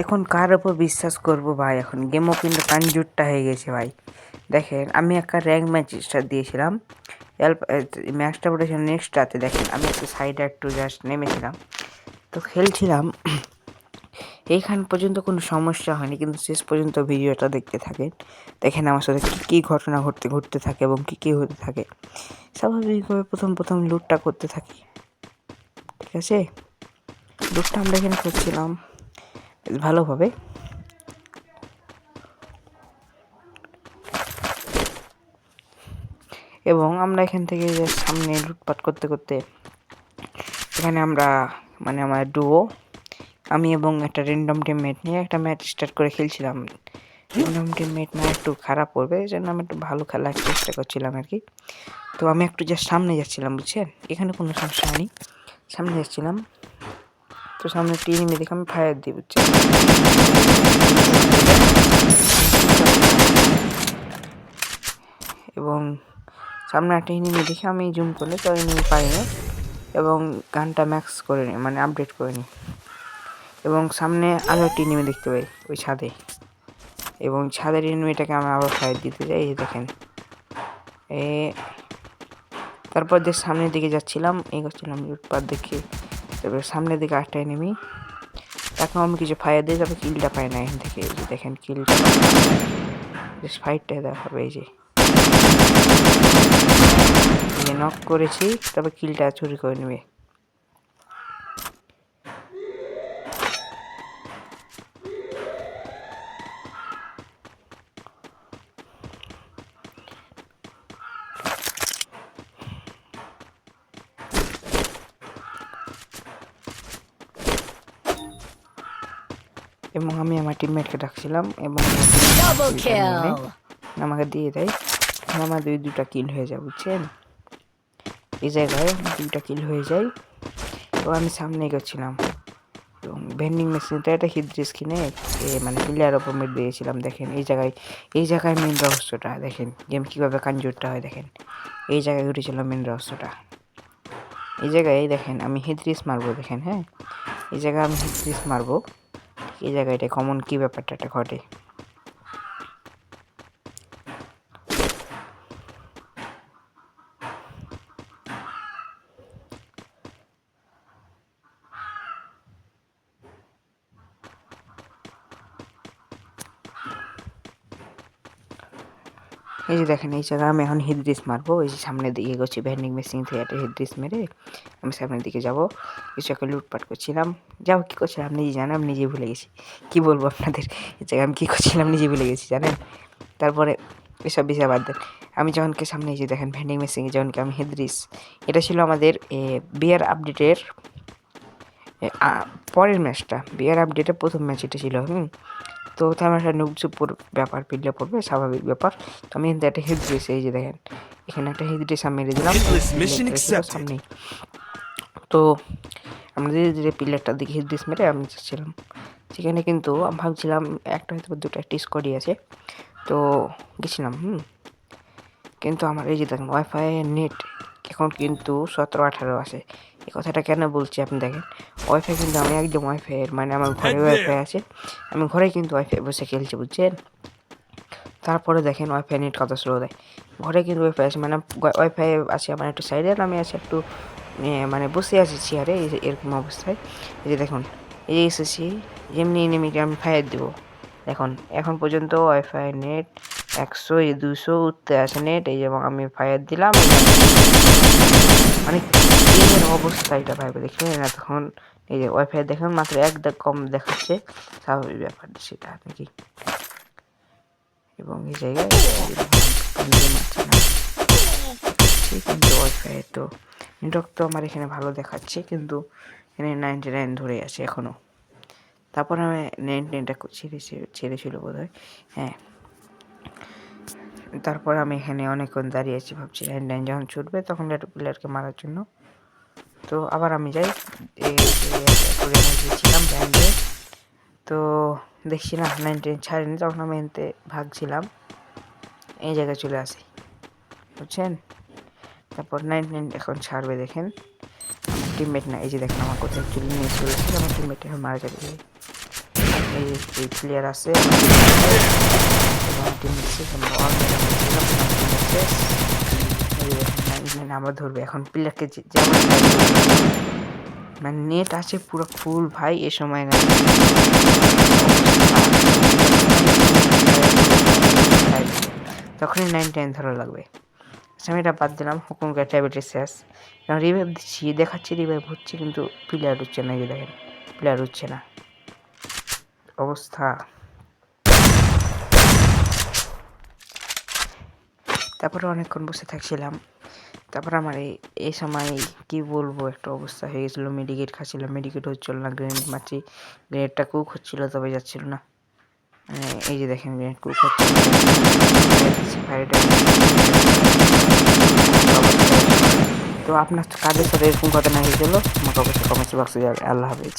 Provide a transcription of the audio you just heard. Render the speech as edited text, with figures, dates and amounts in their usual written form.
এখন কার উপর বিশ্বাস করব ভাই? এখন গেমও কিন্তু কানজুরটা হয়ে গেছে ভাই। দেখেন আমি একটা র্যাঙ্ক ম্যাচ স্টার্ট দিয়েছিলাম, ম্যাচটা পড়েছিল নেক্সট রাতে। দেখেন আমি একটু সাইডে একটু জাস্ট নেমেছিলাম, তো খেলছিলাম। এইখান পর্যন্ত কোনো সমস্যা হয়নি, কিন্তু শেষ পর্যন্ত ভিডিওটা দেখতে থাকেন। দেখেন আমার সাথে কী ঘটনা ঘটতে থাকে এবং কী হতে থাকে। স্বাভাবিকভাবে প্রথম লুটটা করতে থাকি, ঠিক আছে? লুটটা আমরা এখানে করছিলাম বেশ ভালোভাবে। এবং আমরা এখান থেকে সামনে লুটপাট করতে করতে এখানে আমরা মানে আমার ডুও, আমি এবং একটা র্যান্ডম টিমমেট নিয়ে একটা ম্যাচ স্টার্ট করে খেলছিলাম। র্যান্ডম টিমমেট না একটু খারাপ করবে, এই জন্য আমি একটু ভালো খেলার চেষ্টা করছিলাম আর কি। তো আমি একটু জাস্ট সামনে যাচ্ছিলাম, বুঝছেন? এখানে কোনো সমস্যা হয়নি, সামনে যাচ্ছিলাম। তো সামনে একটা এনিমি দেখে আমি ফায়ার দিই, বুঝছেন? এবং সামনে একটা এনিমি দেখে আমি জুম করলে তো এনিমি পাইনি, এবং গানটা ম্যাক্স করে নিই, মানে আপডেট করে নিই। এবং সামনে আরও একটি এনিমি দেখতে পাই ওই ছাদে, এবং ছাদের এনিমিটাকে আমি আবার ফায়ার দিতে যাই। এই দেখেন তারপর যে সামনের দিকে যাচ্ছিলাম, এগোচ্ছিলাম লুটপাট দেখে। তারপরে সামনের দিকে একটা এনিমি, তাকেও আমি কিছু ফায়ার দিই, তারপর কিলটা পাই না এখান থেকে। এই যে দেখেন কিলটা জাস্ট ফাইটটা দেওয়া হবে। এই যে নক করেছি, তারপর কিলটা চুরি করে নেবে। এবং আমি আমার টিমমেটকে ডাকছিলাম এবং আমাকে দিয়ে দেয়, আমার দুটা কিল হয়ে যায়, বুঝছেন? এই জায়গায় 2টা কিল হয়ে যায়। তো আমি সামনে এগোচ্ছিলাম এবং ভেন্ডিং মেশিনটা একটা হিদ্রিস কিনে মানে প্লেয়ার ওপর মেরে দিয়েছিলাম। দেখেন এই জায়গায় মেন রহস্যটা দেখেন, গেম কীভাবে কানজুরটা হয়। দেখেন এই জায়গায় ঘটেছিল মেন রহস্যটা। এই জায়গায় দেখেন আমি হিদ্রিস মারবো, দেখেন। হ্যাঁ, এই জায়গায় আমি হিদ্রিস মারবো, এই জায়গায় এটা কমন কী ব্যাপারটা ঘটে। এই যে দেখেন এই জায়গায় আমি এখন হিদ্রিস মারবো। এই যে সামনের দিকে এগোচ্ছি, ভ্যান্ডিং মেশিন থেকে একটা হিদ্রিস মেরে আমি সামনের দিকে যাবো। কিছু একটা লুটপাট করছিলাম, যাও কী করছিলাম নিজে জানেন, আমি নিজেই ভুলে গেছি। কী বলবো আপনাদের, এই জায়গায় আমি কী করছিলাম নিজে ভুলে গেছি, জানেন? তারপরে এসব বিষয় বাদ দেন। আমি যখনকে সামনে এই যে দেখেন ভ্যান্ডিং মেশিনে যখনকে আমি হিদ্রিস, এটা ছিল আমাদের বিয়ার আপডেটের পরের ম্যাচটা। বিয়ার আপডেটের প্রথম ম্যাচ এটা ছিল। তো তেমন একটা নুবসুপুর ব্যাপার পিলে পড়বে, স্বাভাবিক ব্যাপার। তো আমি কিন্তু একটা হিদ্রিস, এই যে দেখেন এখানে একটা হিদ্রিস আমি মেরে দিলাম সামনেই। তো আমরা ধীরে ধীরে পিলারটার দিকে হিদ্রিস মেরে আমি যাচ্ছিলাম। সেখানে কিন্তু আমি ভাবছিলাম একটা হয়তো 2টা একটা স্কোয়াডই আছে, তো গেছিলাম। কিন্তু আমার এই যে দেখেন ওয়াইফাই নেট এখন কিন্তু 17-18 আছে। এই কথাটা কেন বলছি আপনি দেখেন, ওয়াইফাই কিন্তু আমি একদম ওয়াইফাইয়ের মানে আমার ঘরে ওয়াইফাই আছে, আমি ঘরে কিন্তু ওয়াইফাই বসে খেলছি, বুঝছেন? তারপরে দেখেন ওয়াইফাই নেট কত স্লো দেয়। ঘরে কিন্তু ওয়াইফাই আছে, মানে ওয়াইফাই আছে আমার একটু সাইডে, আমি আছে একটু মানে বসে আছি চেয়ারে, এই যে এরকম অবস্থায়। এই যে দেখুন এই এসেছি, এমনি এনিমিকে আমি ফায়ার দেবো। দেখুন এখন পর্যন্ত ওয়াইফাই নেট 100-200 উঠতে আছে নেট, এই এবং আমি ফায়ার দিলাম। মানে গেমের অবস্থা এটা ভাবে দেখলেন না তখন। এই যে ওয়াইফাই দেখুন মাত্র 1 দাগ কম দেখাচ্ছে, স্বাভাবিক ব্যাপার সেটা নাকি। এবং এই জায়গায় কিন্তু ওয়াইফাই তো নেটওয়ার্ক তো আমার এখানে ভালো দেখাচ্ছে, কিন্তু এখানে 99 ধরে আছে এখনও। তারপর আমি 99টা ছেড়েছিল বোধ হয়। হ্যাঁ, তারপর আমি এখানে অনেকক্ষণ দাঁড়িয়ে আছি, ভাবছি 99 যখন ছুটবে তখন একটা প্লেয়ারকে মারার জন্য। তো আবার আমি যাই, ছিলাম ব্যান্ডে, তো দেখছি না 99 ছাড়েনি, তখন আমি এনতে ভাগছিলাম, এই জায়গায় চলে আসি, বুঝছেন? তারপর 99 এখন ছাড়বে। দেখেন আমার টিমমেট না, এই যে দেখেন আমার কোথায় চলে নিয়ে চলেছিল, আমার টিমমেট এখন মারা যাবে। এই প্লেয়ার আছে আমরা ধরবে এখন প্লেয়ারকে যেমন মানে নেট আছে পুরো ফুল ভাই এ সময় না তখনই 9 ধরা লাগবে। আমি এটা বাদ দিলাম, হুকুমকে ট্যাবলেটের শেষ। কারণ রিভাইভ দিচ্ছি, দেখাচ্ছি রিভাইভ হচ্ছে, কিন্তু প্লেয়ার হচ্ছে না। এই দেখেন প্লেয়ার হচ্ছে না অবস্থা। তারপরে অনেকক্ষণ বসে থাকছিলাম। তারপর আমার এই সময় কি বলবো একটা অবস্থা হয়ে গেছিলো। মেডিকেট খাচ্ছিলাম, মেডিকেট হচ্ছিল না। গ্রেনেড মারছি, গ্রেনেডটা কুক হচ্ছিল, তবে যাচ্ছিল না। মানে এই যে দেখেন গ্রেনেড কুক হচ্ছিল। তো আপনার কাদের সাথে এরকম ঘটনা হয়েছিল আমাকে অবশ্যই কমেন্ট বক্সে যাবে। আল্লাহ হাফেজ।